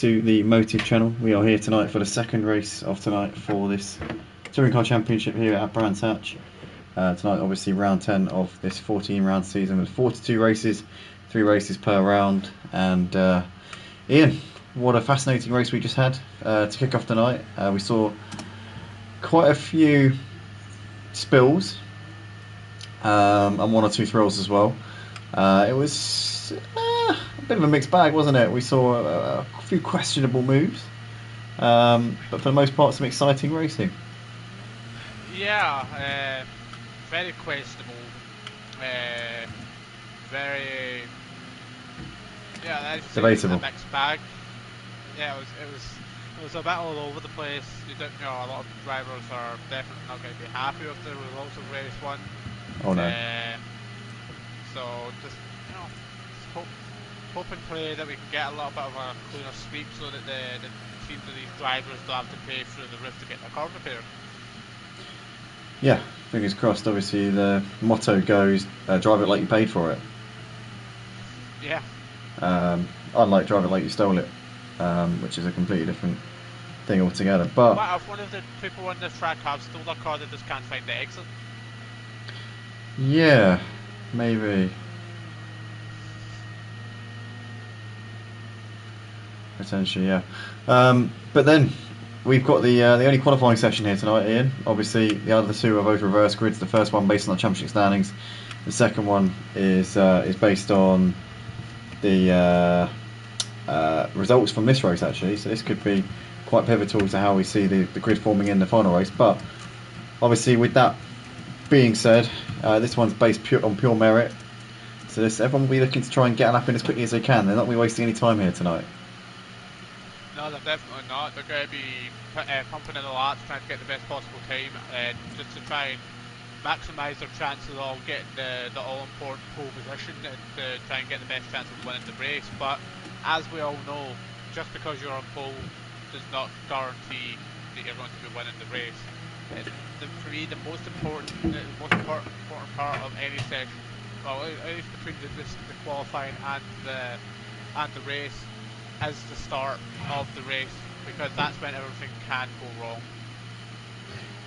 To the Motive channel. We are here tonight for the second race of tonight for this Touring Car Championship here at Brands Hatch. Tonight obviously round 10 of this 14 round season with 42 races, 3 races per round. And Ian, what a fascinating race we just had to kick off tonight. We saw quite a few spills and 1 or 2 thrills as well. It was a bit of a mixed bag, wasn't it? We saw a few questionable moves, but for the most part some exciting racing. Yeah, very questionable, very, Debatable. a mixed bag. Yeah, it was a bit all over the place. A lot of drivers are definitely not going to be happy with the results of race 1. Oh no. So just hope and pray that we can get a little bit of a cleaner sweep so that the teams of these drivers don't have to pay through the roof to get their car repaired. Yeah, fingers crossed. Obviously the motto goes, drive it like you paid for it. Yeah. Unlike drive it like you stole it, which is a completely different thing altogether. But what if one of the people on this track have stole their car, they just can't find the exit? yeah, maybe. Potentially, yeah. But then we've got the only qualifying session here tonight, Ian. Obviously, the other 2 are both reverse grids. The first one based on the championship standings. The second one is based on the results from this race, actually. So this could be quite pivotal to how we see the grid forming in the final race. But obviously, with that being said, this one's based on pure merit. So everyone will be looking to try and get a lap in as quickly as they can. They're not going to be wasting any time here tonight. No, they're definitely not. They're going to be pumping in the laps, trying to get the best possible time, just to try and maximise their chances of getting the all-important pole position and to try and get the best chance of winning the race. But as we all know, just because you're on pole does not guarantee that you're going to be winning the race. For me, the most important part of any session, well, at least between the qualifying and the race, is the start of the race, because that's when everything can go wrong.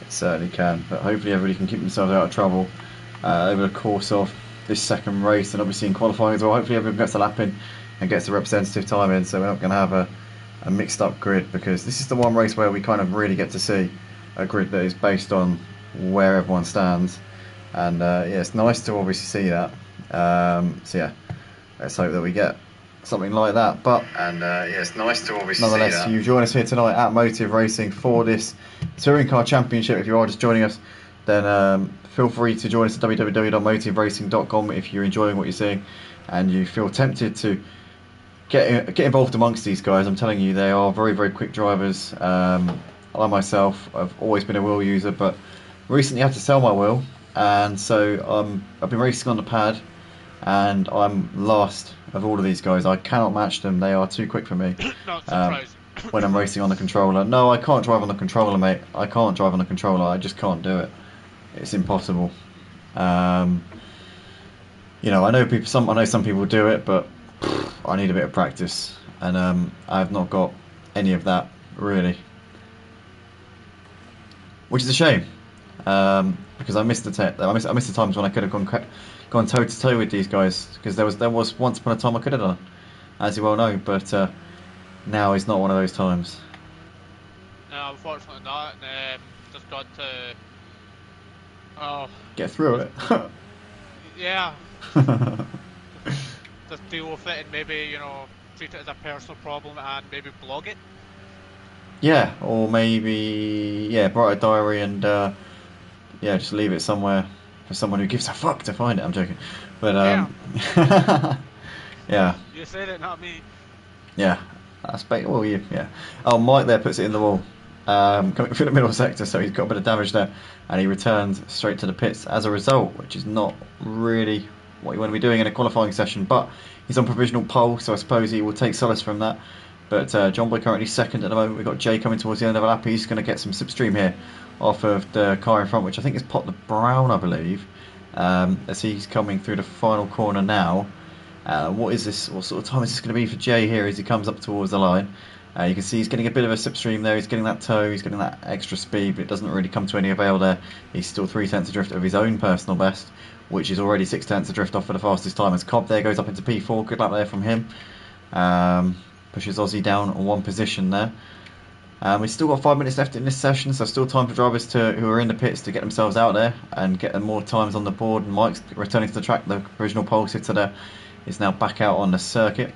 It certainly can, but hopefully everybody can keep themselves out of trouble over the course of this second race, and obviously in qualifying as well. Hopefully everyone gets a lap in and gets a representative time in, so we're not going to have a mixed up grid, because this is the one race where we kind of really get to see a grid that is based on where everyone stands, and yeah, it's nice to obviously see that. So yeah, let's hope that we get something like that. But yeah, it's nice to obviously nonetheless see that. You join us here tonight at Motive Racing for this Touring Car Championship. If you are just joining us, then feel free to join us at www.motiveracing.com if you're enjoying what you're seeing and you feel tempted to get involved amongst these guys. I'm telling you, they are very, very quick drivers. I myself have always been a wheel user, but recently had to sell my wheel, and so I've been racing on the pad, and I'm last of all of these guys. I cannot match them. They are too quick for me. Not surprising. When I'm racing on the controller. No, I can't drive on the controller, mate. I can't drive on the controller. I just can't do it. It's impossible. I know some people do it, but I need a bit of practice, and I've not got any of that really, which is a shame, because I missed the times when I could have gone toe to toe with these guys, because there was once upon a time I could have done, as you well know, but now is not one of those times. No, unfortunately not. Just got to get through it. Yeah. Just deal with it and maybe treat it as a personal problem and maybe blog it. Yeah, or maybe write a diary and just leave it somewhere for someone who gives a fuck to find it. I'm joking, but yeah. You said it, not me. Yeah, that's well, yeah. Oh, Mike there puts it in the wall, coming through the middle sector, so he's got a bit of damage there, and he returns straight to the pits as a result, which is not really what you want to be doing in a qualifying session. But he's on provisional pole, so I suppose he will take solace from that. But John Boy currently second at the moment. We've got Jay coming towards the end of the lap. He's going to get some slipstream here off of the car in front, which I think is Pot the Brown, I believe, as he's coming through the final corner now. What is this? What sort of time is this going to be for Jay here as he comes up towards the line? You can see he's getting a bit of a slipstream there. He's getting that toe, he's getting that extra speed, but it doesn't really come to any avail there. He's still 3/10 adrift of his own personal best, which is already 6/10 adrift off for the fastest time. As Cobb there goes up into P4. Good luck there from him. Pushes Aussie down 1 position there. We've still got 5 minutes left in this session, so still time for drivers who are in the pits to get themselves out there and get more times on the board. And Mike's returning to the track. The provisional pole sitter there is now back out on the circuit.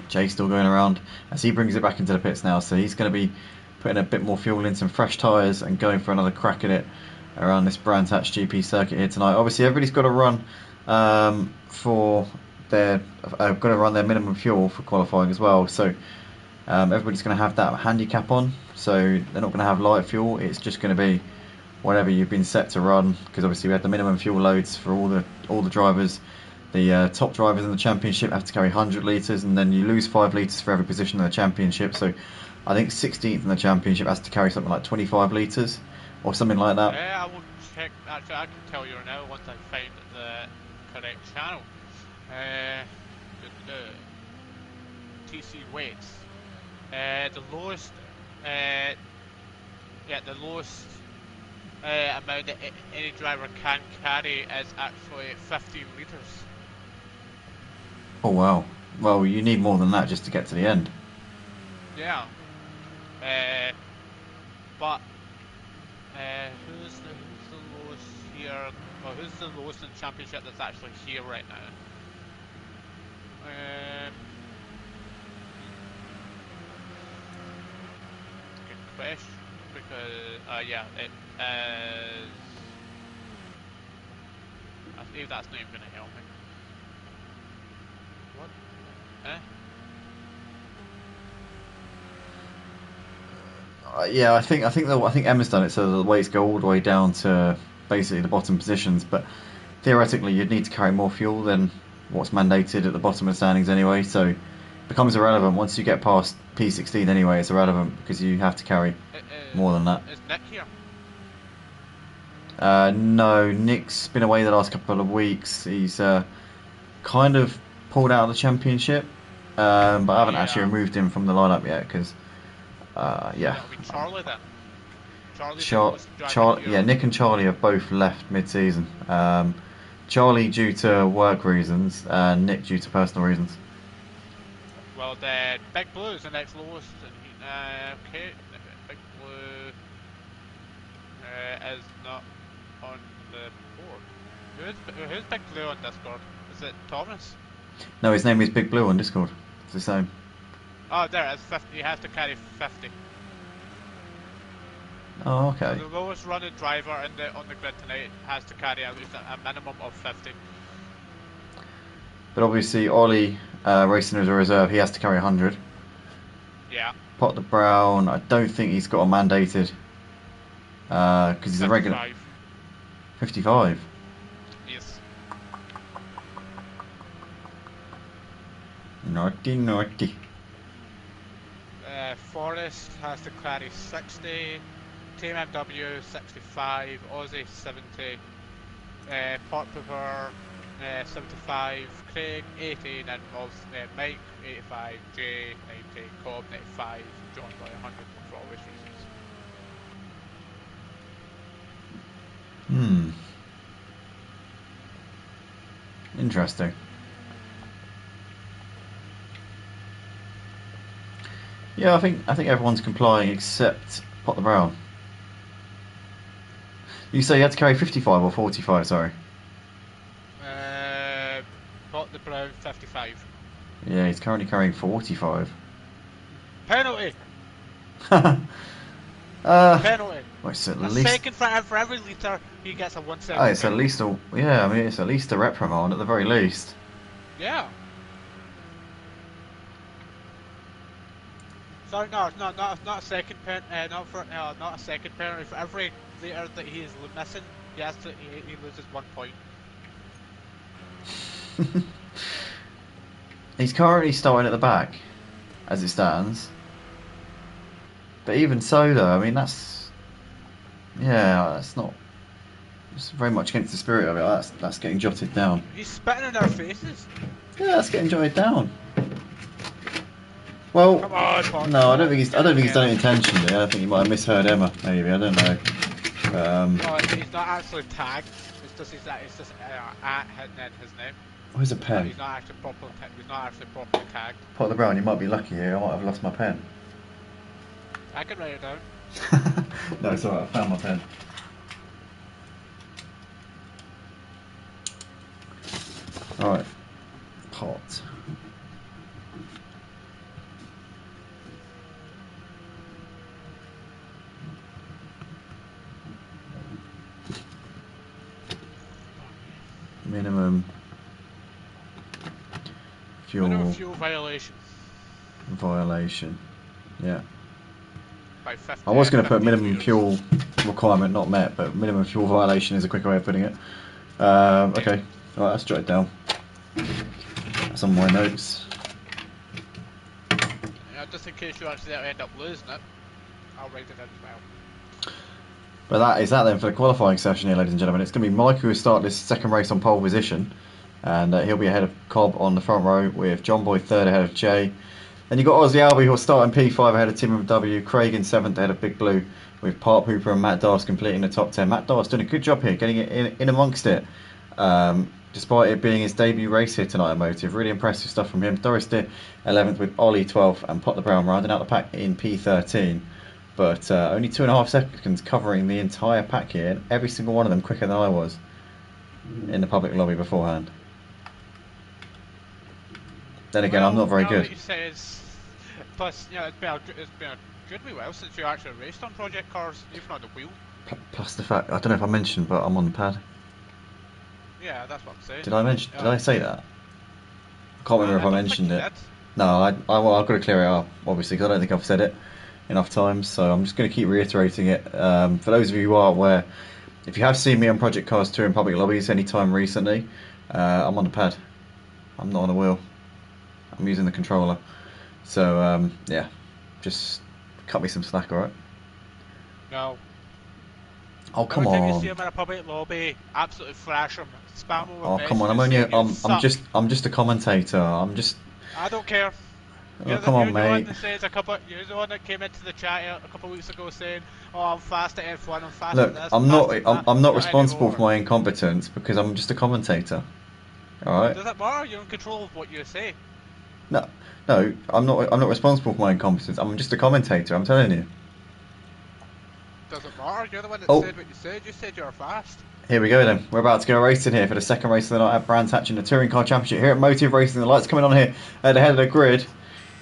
Jay's still going around as he brings it back into the pits now, so he's going to be putting a bit more fuel in, some fresh tyres, and going for another crack at it around this Brands Hatch GP circuit here tonight. Obviously, everybody's got to run their minimum fuel for qualifying as well. So everybody's going to have that handicap on. So they're not going to have light fuel. It's just going to be whatever you've been set to run. Because obviously we had the minimum fuel loads for all the drivers. The top drivers in the championship have to carry 100 litres, and then you lose 5 litres for every position in the championship. So I think 16th in the championship has to carry something like 25 litres or something like that. Yeah, I will check. Actually, I can tell you now once I find the correct channel. TC weights. The lowest amount that any driver can carry is actually 15 litres. Oh wow. Well, you need more than that just to get to the end. Yeah. But who's the lowest here? Well, who's the lowest in the championship that's actually here right now? Good question. Because yeah, it is. I think that's not even going to help me. What? Yeah, I think Emma's done it so the weights go all the way down to basically the bottom positions. But theoretically, you'd need to carry more fuel than what's mandated at the bottom of the standings anyway. So it becomes irrelevant once you get past P16. Anyway, it's irrelevant because you have to carry more than that. Is Nick here? No, Nick's been away the last couple of weeks. He's kind of pulled out of the championship, but I haven't actually removed him from the lineup yet because, yeah. That'll be Charlie then. Yeah, Nick and Charlie have both left mid-season. Charlie due to work reasons, and Nick due to personal reasons. Well, the Big Blue is the next lowest. Okay, Big Blue is not on the board. Who's Big Blue on Discord? Is it Thomas? No, his name is Big Blue on Discord. It's the same. Oh, there it is. 50. He has to carry 50. Oh, okay. So the lowest running driver on the grid tonight has to carry at least a minimum of 50. But obviously, Ollie racing as a reserve, he has to carry 100. Yeah. Potter Brown, I don't think he's got a mandated because he's a regular. 55. Yes. Naughty, naughty. Forrest has to carry 60. Team MW 65. Aussie 70. Pot Pepper 75. Craig 80. And Mike 85. Jay 90. Cobb 95. John by 100 for obvious reasons. Interesting. Yeah, I think everyone's complying except Pot the Brown. You say you had to carry 55 or 45, sorry. Pot the Brown 55. Yeah, he's currently carrying 45. Penalty! Penalty. Well, it's at a least second for every litre, he gets a 1 second. Oh, it's at least a it's at least a reprimand at the very least. Yeah. Sorry, no, not a second not a second penalty for every litre that he is missing. He loses 1 point. He's currently starting at the back, as it stands. But even so, though, I mean that's not. It's very much against the spirit of it. That's getting jotted down. He's spitting in our faces. Yeah, that's getting jotted down. Well, Come on, Pog. no, I don't think he's done it intentionally. I think he might have misheard Emma. Maybe, I don't know. No, he's not actually tagged. It's just at and then his name. Where's a pen? He's not actually properly tagged. Pot the brown. You might be lucky here. I might have lost my pen. I can write it down. No, it's alright. I found my pen. Alright. Pot. Minimum fuel violation. Yeah. I was going to put minimum fuel requirement not met, but minimum fuel violation is a quicker way of putting it. Okay. Alright, let's jot it down. That's on my notes. Yeah, just in case you actually end up losing it, I'll write it down as well. But that is that then for the qualifying session here, ladies and gentlemen. It's going to be Mike who will start this second race on pole position, and he'll be ahead of Cobb on the front row, with John Boy third ahead of Jay. Then you've got Ozzy Albie who'll start in P5 ahead of Tim W, Craig in 7th ahead of Big Blue, with Park Hooper and Matt Darce completing the top 10. Matt Darce doing a good job here, getting it in amongst it, despite it being his debut race here tonight at Motive. Really impressive stuff from him. Doris Deer 11th with Ollie 12th, and Pot the Brown rounding out the pack in P13. But only 2.5 seconds covering the entire pack here, and every single one of them quicker than I was in the public lobby beforehand. Then again, I'm not very good. Plus, yeah, it's been a good wee while since you actually raced on project cars, even on the wheel. Plus the fact, I don't know if I mentioned, but I'm on the pad. Yeah, that's what I'm saying. Did I mention? Did I say that? I can't remember if I mentioned it. No, I've got to clear it up, obviously, because I don't think I've said it enough times, so I'm just going to keep reiterating it. For those of you who are aware, if you have seen me on Project Cars 2 in public lobbies anytime recently, I'm on the pad. I'm not on the wheel. I'm using the controller. So, yeah, just cut me some slack, alright? No. Oh, come on. Every time you see him in a public lobby, absolutely thrash him, spam him with Oh, come on, I'm just a commentator. I don't care. Oh, come on, mate. You're the one that came into the chat a couple of weeks ago saying, "Oh, I'm fast at F1. I'm fast Look, at this." I'm not responsible for my incompetence because I'm just a commentator. All right. Does it matter? You're in control of what you say. No, I'm not responsible for my incompetence. I'm just a commentator. I'm telling you. Doesn't matter. You're the one that said what you said. You said you were fast. Here we go then. We're about to go racing here for the second race of the night at Brands Hatch in the Touring Car Championship here at Motive Racing. The lights coming on here at the head of the grid.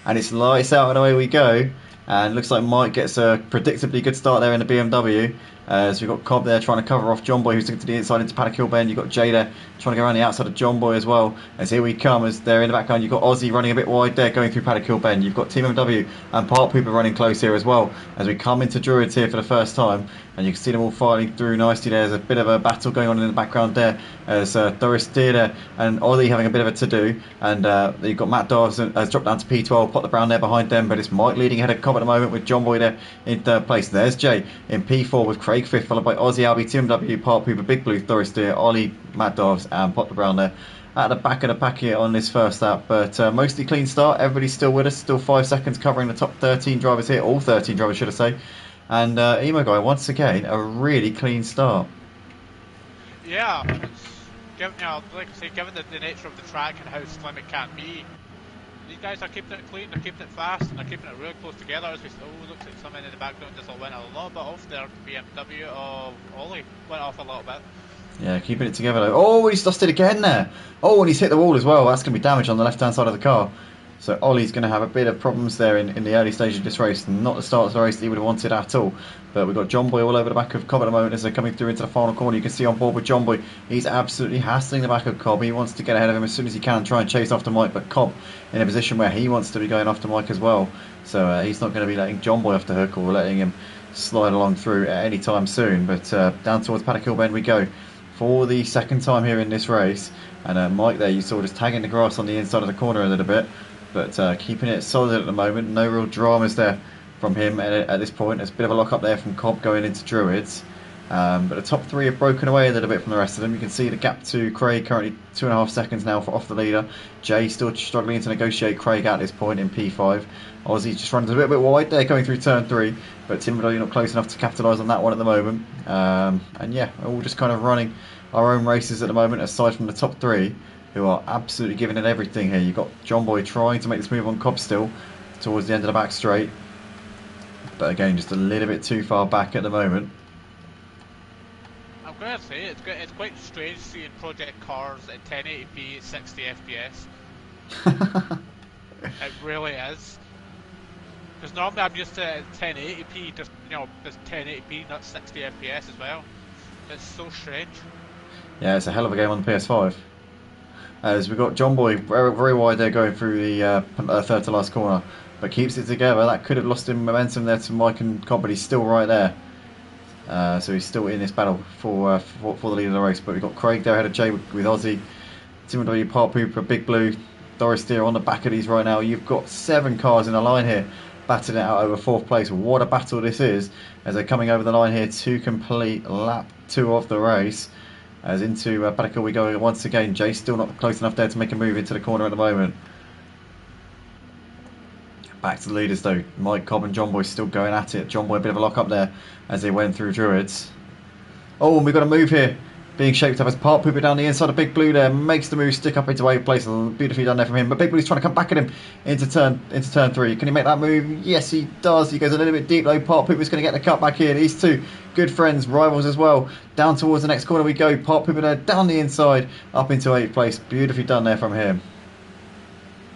And it's lights out and away we go. And looks like Mike gets a predictably good start there in the BMW. So we've got Cobb there trying to cover off John Boy, who's to the inside into Paddock Hill Bend. You've got Jay there trying to go around the outside of John Boy as well. As here we come, as they're in the background, you've got Ozzy running a bit wide there, going through Paddock Hill Bend. You've got Team MW and Park Hooper running close here as well, as we come into Druids here for the first time. And you can see them all filing through nicely there. There's a bit of a battle going on in the background there, as Doris Deer and Ollie having a bit of a to-do. And you've got Matt Darves has dropped down to P12, Pot the Brown there behind them, but it's Mike leading ahead of Cobb at the moment with John Boy there in third place. And there's Jay in P4 with Craig fifth, followed by Ozzy Albie, Team MW, Park Hooper, Big Blue, Doris Deer, Ollie, Matt Darves and Pot the Brown there at the back of the pack here on this first lap. But mostly clean start. Everybody's still with us, still 5 seconds covering the top 13 drivers here, all 13 drivers should I say. And Emo Guy, once again, a really clean start. Yeah, given, like I say, given the nature of the track and how slim it can be, these guys are keeping it clean, they're keeping it fast, and they're keeping it really close together. As we looks like someone in the background just went a little bit off their BMW of Ollie, went off a little bit. Yeah, keeping it together though. Oh, he's lost it again there. Oh, and he's hit the wall as well. That's going to be damage on the left-hand side of the car. So Ollie's going to have a bit of problems there in the early stage of this race. Not the start of the race that he would have wanted at all. But we've got John Boy all over the back of Cobb at the moment as they're coming through into the final corner. You can see on board with John Boy. He's absolutely hassling the back of Cobb. He wants to get ahead of him as soon as he can, try and chase after Mike. But Cobb in a position where he wants to be going after Mike as well. So he's not going to be letting John Boy off the hook or letting him slide along through at any time soon. But down towards Paddock Hill Bend we go for the second time here in this race. And Mike there, you saw just tagging the grass on the inside of the corner a little bit. But keeping it solid at the moment. No real dramas there from him at this point. There's a bit of a lock up there from Cobb going into Druids. But the top three have broken away a little bit from the rest of them. You can see the gap to Craig currently 2.5 seconds now off the leader. Jay still struggling to negotiate Craig at this point in P5. Aussie just runs a little bit wide there going through turn 3, but Timberlake not close enough to capitalise on that one at the moment. And yeah, we're all just kind of running our own races at the moment, aside from the top three, who are absolutely giving it everything here. You've got John Boy trying to make this move on Cobb still towards the end of the back straight, but again just a little bit too far back at the moment. I'm going to say it's quite strange seeing project cars at 1080p at 60 FPS. It really is. Because normally I'm used to 1080p, just just 1080p, not 60 FPS as well. It's so strange. Yeah, it's a hell of a game on the PS5. As we've got John Boy very, very wide there going through the third to last corner, but keeps it together. That could have lost him momentum there to Mike and Cobb, but he's still right there. So he's still in this battle for the lead of the race. But we've got Craig there ahead of Jay with Aussie, Tim W, Park Pooper, Big Blue, Doris Deer on the back of these right now. You've got 7 cars in a line here, battling it out over 4th place. What a battle this is, as they're coming over the line here to complete lap 2 of the race. As into Padical we go once again. Jay still not close enough there to make a move into the corner at the moment. Back to the leaders though. Mike, Cobb and John Boy still going at it. John Boy a bit of a lock up there as they went through Druids. Oh, and we've got a move here being shaped up as Park Pooper down the inside of Big Blue there. Makes the move stick up into 8th place. Beautifully done there from him. But Big Blue's trying to come back at him into turn 3. Can he make that move? Yes, he does. He goes a little bit deep though. Park Pooper's going to get the cut back here. These two good friends, rivals as well. Down towards the next corner we go. Park Pooper there down the inside up into 8th place. Beautifully done there from him.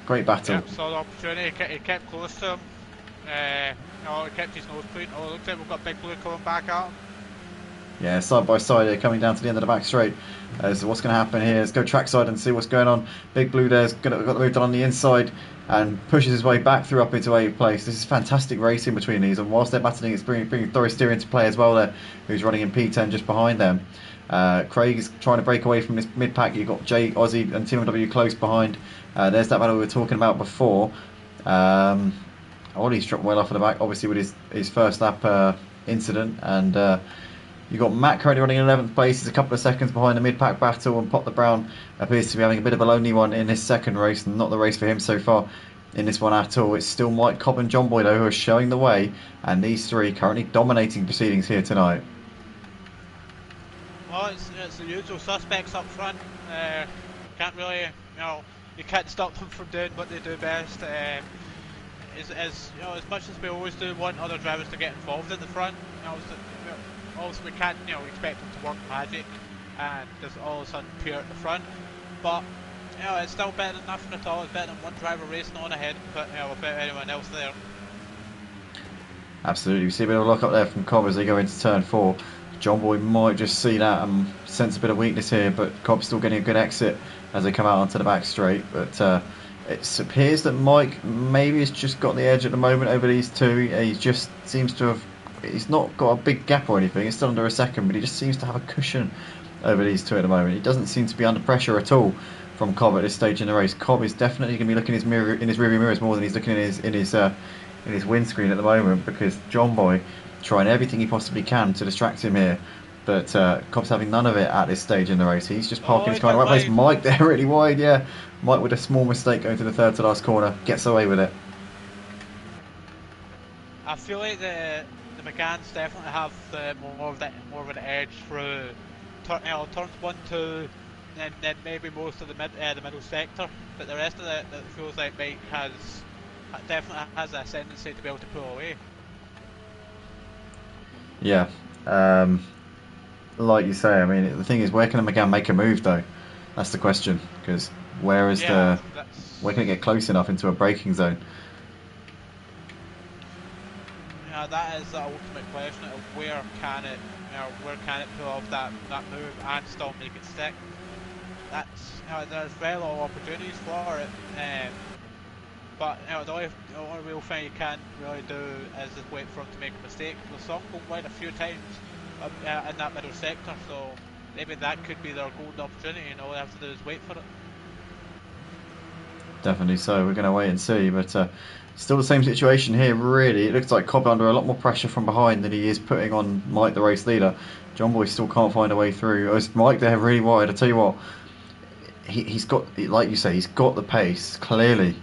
Great battle. Yep, saw the opportunity. He kept close to him. He kept his nose clean. Oh, looks like we've got Big Blue coming back at him. Yeah, side by side here, coming down to the end of the back straight. As what's going to happen here is go trackside and see what's going on. Big Blue there's got the move done on the inside and pushes his way back through up into 8th place. This is fantastic racing between these, and whilst they're battling, it's bringing Doris Steer into play as well there, who's running in P10 just behind them. Craig is trying to break away from this mid pack. You've got Jay, Aussie and Team W close behind. There's that battle we were talking about before. Ollie's dropped well off of the back, obviously with his first lap incident, and you've got Matt currently running in 11th place. He's a couple of seconds behind the mid-pack battle, and Pop the Brown appears to be having a bit of a lonely one in his second race, and not the race for him so far in this one at all. It's still Mike, Cobb and John Boy though who are showing the way, and these three currently dominating proceedings here tonight. Well, it's the usual suspects up front. Can't really, you can't stop them from doing what they do best. As much as we always do want other drivers to get involved in the front, also we can't expect them to work magic and just all of a sudden appear at the front. But it's still better than nothing at all. It's better than one driver racing on ahead, but without anyone else there. Absolutely, we see a bit of a lock up there from Cobb as they go into turn 4. John Boy might just see that and sense a bit of weakness here, but Cobb's still getting a good exit as they come out onto the back straight. But it appears that Mike maybe has just got the edge at the moment over these two. He just seems to have, he's not got a big gap or anything, it's still under a second, but he just seems to have a cushion over these two at the moment. He doesn't seem to be under pressure at all from Cobb at this stage in the race. Cobb is definitely going to be looking in his rearview mirrors more than he's looking in his windscreen at the moment, because John Boy trying everything he possibly can to distract him here, but Cobb's having none of it at this stage in the race. He's just parking his car in the right place. Mike there really wide, yeah. Mike with a small mistake going to the third to last corner, gets away with it. I feel like the McGanns definitely have more of an edge through turns 1, 2, and then maybe most of the middle sector. But the rest of it feels like Mike definitely has a tendency to be able to pull away. Yeah, like you say, I mean, the thing is, where can the McGann make a move though? That's the question, because where can it get close enough into a braking zone? That is the ultimate question of where can it pull off that move and still make it stick. That's there's very little opportunities for it, but the only real thing you can really do is just wait for him to make a mistake. The song going wide a few times in that middle sector, so maybe that could be their golden opportunity. All they have to do is wait for it. Definitely so. We're going to wait and see, but still the same situation here. Really, it looks like Cobb under a lot more pressure from behind than he is putting on Mike, the race leader. John Boy still can't find a way through. It's Mike there really wide. I tell you what, he's got, like you say, he's got the pace clearly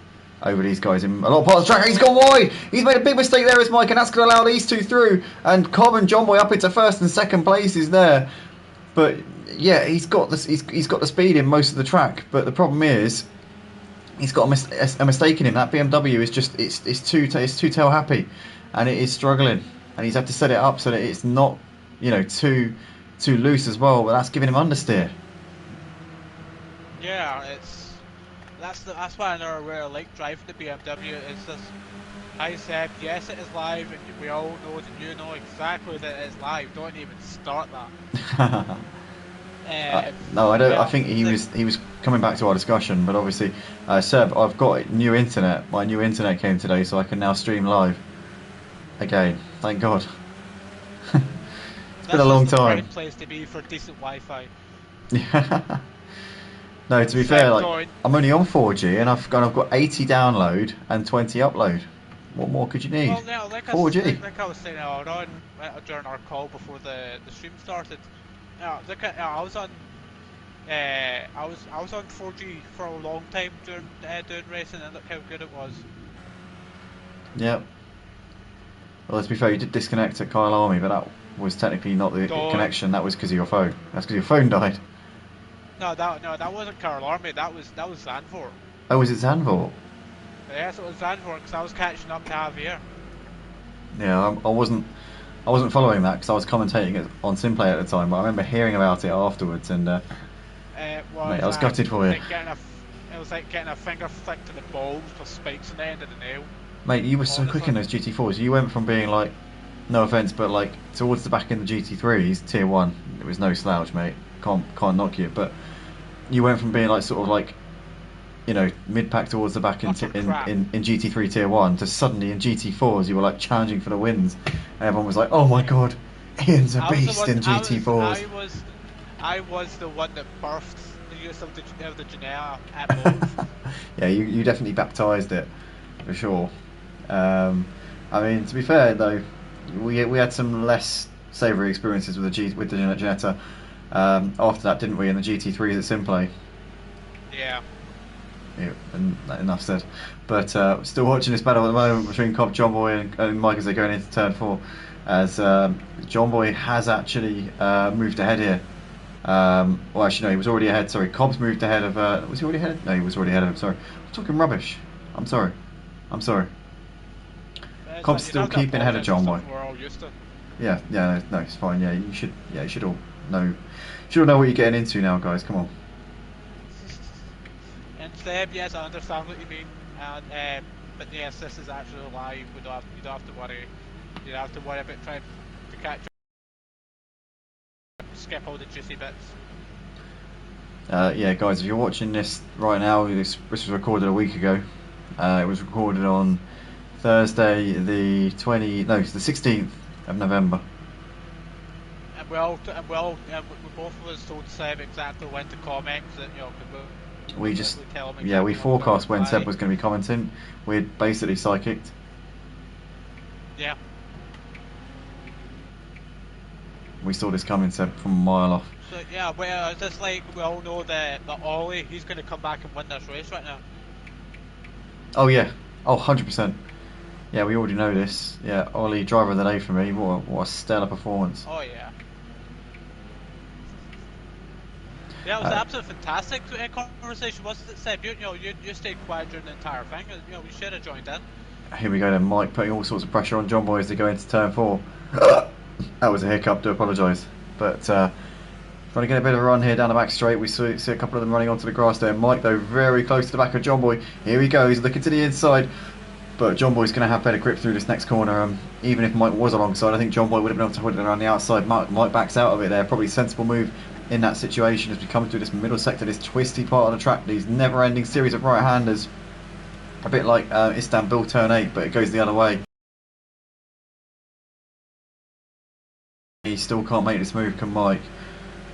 over these guys in a lot of parts of the track. He's gone wide. He's made a big mistake there, as Mike, and that's going to allow these two through. And Cobb and John Boy up into first and second places there. But yeah, he's got this. He's got the speed in most of the track. But the problem is, he's got a mistake in him. That BMW is just it's too tail happy, and it is struggling. And he's had to set it up so that it's not, you know, too loose as well. But that's giving him understeer. Yeah, that's why I never really like driving the BMW. It's just, I said, yes, it is live, and we all know that you know exactly that it is live. Don't even start that. No, I don't. Yeah, I think he was coming back to our discussion, but obviously, Seb, I've got new internet. My new internet came today, so I can now stream live again. Thank God. It's been a long time. That's a great place to be for decent Wi-Fi. Yeah. No, to be fair, like, I'm only on 4G, and I've got 80 download and 20 upload. What more could you need? Well, now, 4G. like I was saying earlier on during our call before the stream started. I was on 4G for a long time during doing racing, and look how good it was. Yep. Well, let's be fair, you did disconnect at Kyle Army, but that was technically not the connection. That was because of your phone. That's because your phone died. No, that wasn't Carl Army. That was Zandvoort. Oh, was it Zandvoort? Yes, it was Zandvoort because I was catching up to Javier. Yeah, I wasn't following that because I was commentating it on Simplay at the time. But I remember hearing about it afterwards, and mate, I was gutted for you. It was like getting a finger flick to the balls with spikes on the end of the nail. Mate, you were so quick in those GT4s. You went from being like, no offence, but like towards the back in the GT3s, Tier 1. It was no slouch, mate. Can't knock you. But you went from being like sort of like, you know, mid-pack towards the back in GT3 Tier 1 to suddenly in GT4s you were like challenging for the wins. And everyone was like, oh my god, Iain's a beast in GT4s. I was the one that birthed the use of the Janela at both. Yeah, you definitely baptised it, for sure. I mean, to be fair though, we had some less savoury experiences with the Jetta after that, didn't we, in the GT3s at Simplay? Yeah. Yeah, enough said. But still watching this battle at the moment between Cobb, John Boy and Mike as they're going into turn 4, as John Boy has actually moved ahead here. Well, actually no, he was already ahead. Sorry, Cobb's moved ahead of. Was he already ahead? No, he was already ahead of him. Sorry, I'm talking rubbish. I'm sorry. Cobb's still keeping ahead of John Boy. Yeah, no, it's fine. Yeah, you should all know. Should all know what you're getting into now, guys. Come on. And Seb, yes, I understand what you mean. And but yes, this is actually live. You don't have to worry. You don't have to worry about trying to catch up. Skip all the juicy bits. Yeah, guys, if you're watching this right now, this was recorded a week ago. It was recorded on Thursday, the 16th of November. And we both of us told Seb exactly when to comment, that we forecast when Seb was going to be commenting. We'd basically psychicked. Yeah. We saw this coming, Seb, from a mile off. So yeah, well, it's just like we all know that Ollie, he's going to come back and win this race right now. Oh yeah, 100%. Yeah, we already know this. Yeah, Ollie, driver of the day for me. What a stellar performance. Oh yeah. Yeah, it was absolutely fantastic conversation, wasn't it, Seb? You stayed quiet during the entire thing. We should have joined in. Here we go then, Mike putting all sorts of pressure on John Boy as they go into turn 4. That was a hiccup, do apologise. But trying to get a bit of a run here down the back straight. We see a couple of them running onto the grass there. Mike, though, very close to the back of John Boy. Here he goes, looking to the inside. But John Boy's going to have better grip through this next corner. Even if Mike was alongside, I think John Boy would have been able to hold it around the outside. Mike backs out of it there. Probably a sensible move in that situation as we come through this middle sector, this twisty part of the track, these never-ending series of right-handers. A bit like Istanbul turn 8, but it goes the other way. He still can't make this move, can Mike?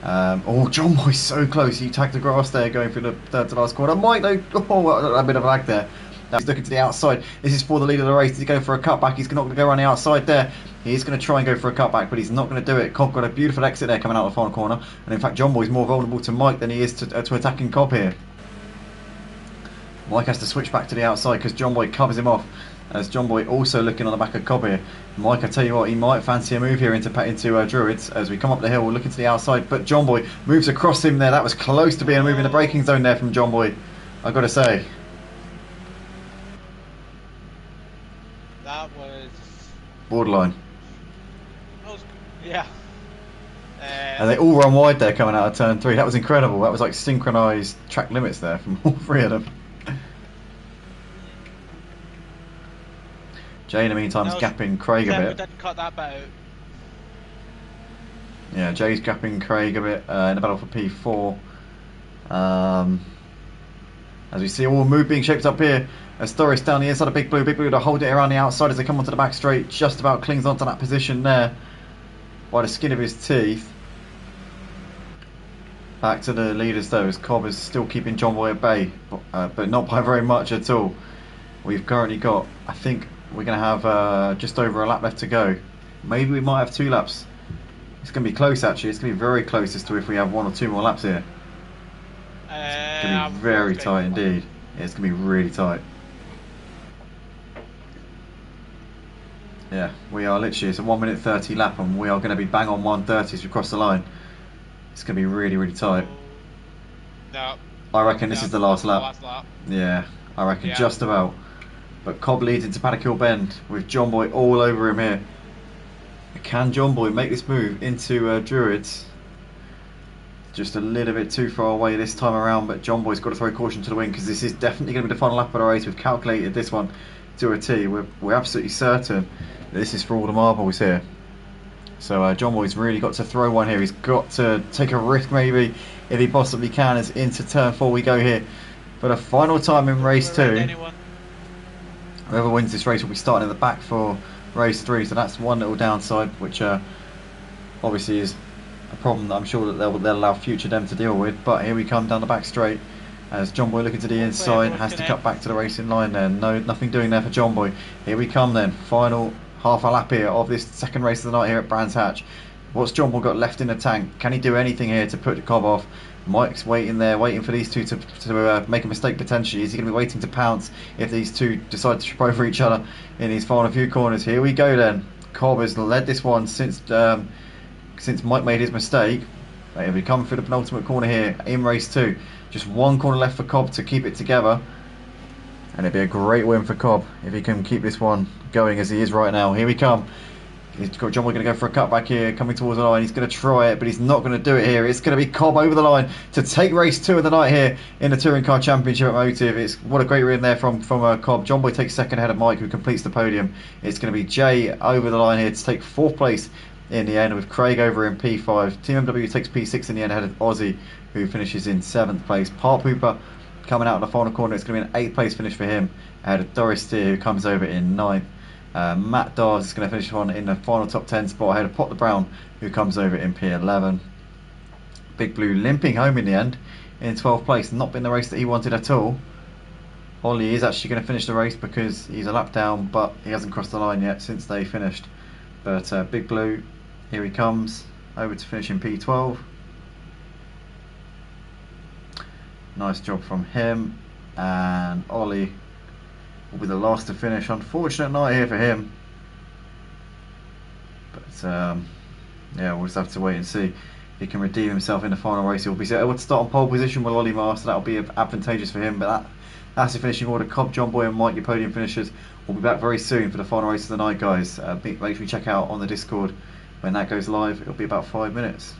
John Boy's so close. He tagged the grass there, going through the third to last corner. Mike, though, a bit of lag there. Now he's looking to the outside. This is for the lead of the race. He's going for a cutback. He's not going to go around the outside there. He's going to try and go for a cutback, but he's not going to do it. Cobb got a beautiful exit there coming out of the final corner. And in fact, John Boy's more vulnerable to Mike than he is to attacking Cobb here. Mike has to switch back to the outside because John Boy covers him off. As John Boy also looking on the back of Cobb here. Mike, I tell you what, he might fancy a move here into Druids as we come up the hill. We're looking to the outside, but John Boy moves across him there. That was close to being a move in the braking zone there from John Boy, I've got to say. That was borderline. That was, yeah. And they all run wide there coming out of turn 3. That was incredible. That was like synchronised track limits there from all 3 of them. Jay in the meantime is gapping Craig a bit. Didn't cut that bit out. Yeah, Jay's gapping Craig a bit in the battle for P4. As we see all move being shaped up here. As Doris down the inside of Big Blue. Big Blue to hold it around the outside as they come onto the back straight. Just about clings onto that position there by the skin of his teeth. Back to the leaders though, as Cobb is still keeping John Boy at bay, but not by very much at all. We've currently got, I think we're going to have just over a lap left to go. Maybe we might have 2 laps. It's going to be close actually. It's going to be very close as to if we have 1 or 2 more laps here. It's going to be very tight indeed. Yeah, it's going to be really tight. Yeah, we are literally, it's a 1 minute 30 lap and we are going to be bang on 1:30 as we cross the line. It's going to be really, really tight. No. I reckon this is the last lap. Yeah, I reckon just about. But Cobb leads into Paddock Hill Bend with John Boy all over him here. Can John Boy make this move into Druids? Just a little bit too far away this time around, but John Boy's got to throw caution to the wind because this is definitely going to be the final lap of the race. We've calculated this one to a T. We're absolutely certain that this is for all the marbles here. So John Boy's really got to throw one here. He's got to take a risk maybe, if he possibly can, as into turn 4 we go here. For the final time in race 2. Whoever wins this race will be starting at the back for race 3. So that's one little downside, which obviously is a problem that I'm sure that they'll allow future them to deal with. But here we come down the back straight as John Boy looking to the inside, has to cut back to the racing line there. No, nothing doing there for John Boy. Here we come then, final half a lap here of this second race of the night here at Brands Hatch. What's John Boy got left in the tank? Can he do anything here to put the Cobb off? Mike's waiting there, waiting for these two to make a mistake potentially. Is he going to be waiting to pounce if these two decide to trip over each other in these final few corners? Here we go then. Cobb has led this one since Mike made his mistake. Here we come through the penultimate corner here in race 2. Just one corner left for Cobb to keep it together. And it'd be a great win for Cobb if he can keep this one going as he is right now. Here we come. He's got John Boy going to go for a cutback here, coming towards the line. He's going to try it, but he's not going to do it here. It's going to be Cobb over the line to take race 2 of the night here in the Touring Car Championship at Motive. It's what a great win there from Cobb. John Boy takes second ahead of Mike, who completes the podium. It's going to be Jay over the line here to take 4th place in the end, with Craig over in P5. Team MW takes P6 in the end ahead of Aussie, who finishes in 7th place. Park Hooper coming out in the final corner. It's going to be an 8th place finish for him ahead of Doris Steer, who comes over in 9th. Matt Dawes is going to finish on in the final top 10 spot ahead of Pot the Brown, who comes over in P11. Big Blue limping home in the end in 12th place. Not been the race that he wanted at all. Ollie is actually going to finish the race because he's a lap down, but he hasn't crossed the line yet since they finished. But Big Blue, here he comes over to finish in P12. Nice job from him. And Ollie will be the last to finish. Unfortunate night here for him, but yeah, we'll just have to wait and see if he can redeem himself in the final race. He'll be able to start on pole position with Ollie Master. That'll be advantageous for him, but that's the finishing order. Cobb, John Boy and Mike, your podium finishers. We'll be back very soon for the final race of the night, guys. Make sure you check out on the Discord when that goes live. It'll be about 5 minutes.